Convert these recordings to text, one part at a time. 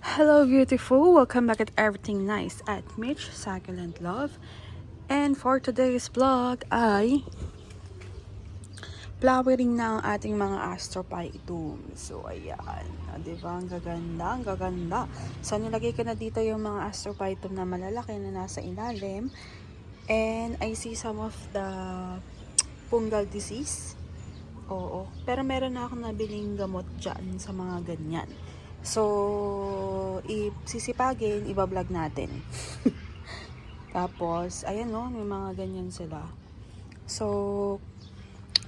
Hello beautiful, welcome back at Everything Nice at Mitch Succulent Love. And for today's vlog ay flowering na ang ating mga astrophytum. So ayan, diba ang gaganda, ang gaganda. So nilagay ko na dito yung mga astrophytum na malalaki na nasa ilalim. And I see some of the fungal disease. Oo, pero meron na akong nabiling gamot dyan sa mga ganyan. So, sisipagin, ibablog natin. Tapos, ayan no, may mga ganyan sila. So,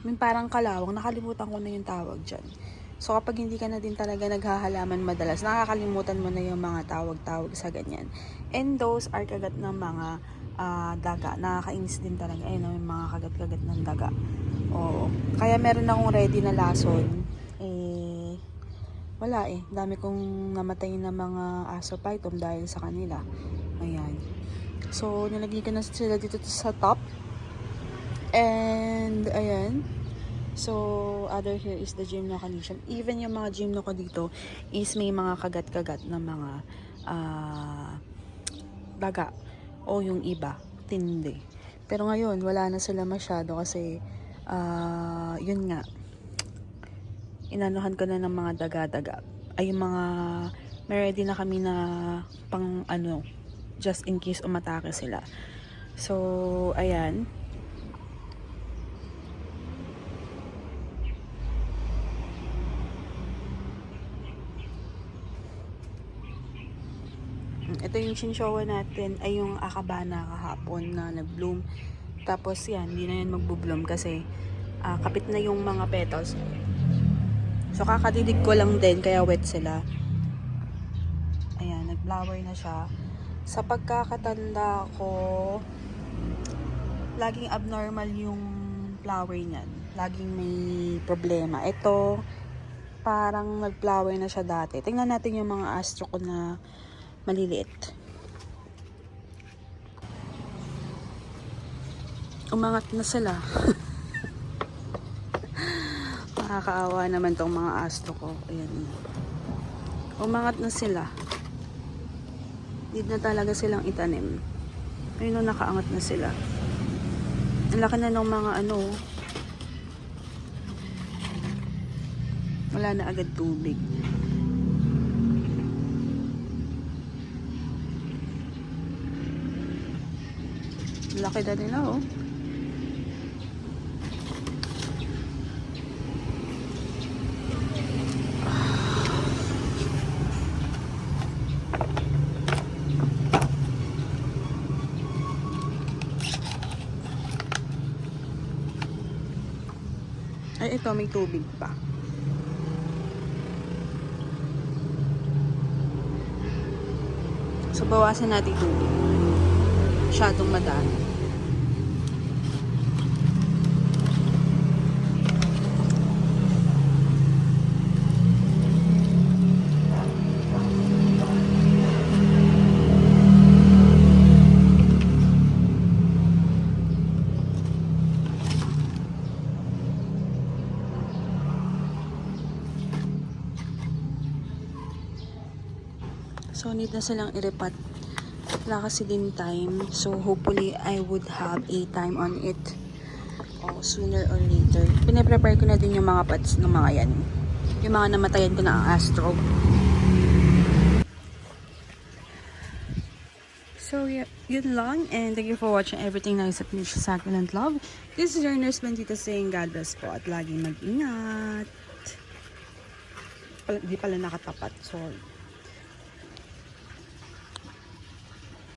may parang kalawang, nakalimutan ko na yung tawag dyan. So, kapag hindi ka na din talaga naghahalaman madalas, nakakalimutan mo na yung mga tawag-tawag sa ganyan. And those are kagat ng mga daga. Nakakainis din talaga. Ayun, may mga kagat-kagat ng daga. Oo. Kaya meron akong ready na lason. Wala dami kong namatay na mga astrophytum dahil sa kanila. Ayan. So, nilagay ko na sila dito sa top. And, ayan. So, other here is the gymno condition. Even yung mga gymno ko dito is may mga kagat-kagat na mga daga. O yung iba, tindi. Pero ngayon, wala na sila masyado kasi, yun nga, inanuhan ko na ng mga daga-daga. Ay, yung mga, may ready na kami na pang just in case umatake sila. So, ayan. Ito yung chinchowa natin, ay yung akabana kahapon na nag-bloom. Tapos yan, hindi na yan magbo-bloom kasi kapit na yung mga petals. So, kakadidig ko lang din, kaya wet sila. Ayan, nag-flower na siya. Sa pagkakatanda ko, laging abnormal yung flower niyan. Laging may problema. Ito, parang nag-flower na siya dati. Tingnan natin yung mga astro ko na maliliit. Umangat na sila. Nakakaawa naman tong mga astro ko. Ayan. Umangat na sila. Need na talaga silang itanim. Ayun, nakaangat na sila. Ang laki na ng mga wala na agad tubig. Laki na nila Ay, ito may tubig pa. So, bawasan natin tubig. Masyadong madami. So, need na silang iripat. Wala kasi din time. So, hopefully, I would have a time on it. Sooner or later. Pinaprepare ko na din yung mga pots ng mga yan. Yung mga namatayan ko na ang astro. So, yeah, yun lang. And thank you for watching Everything Nice at Mitch Succulent Love. This is your nurse Bandita saying God bless po at laging mag-ingat. Di pala nakatapat. Sorry.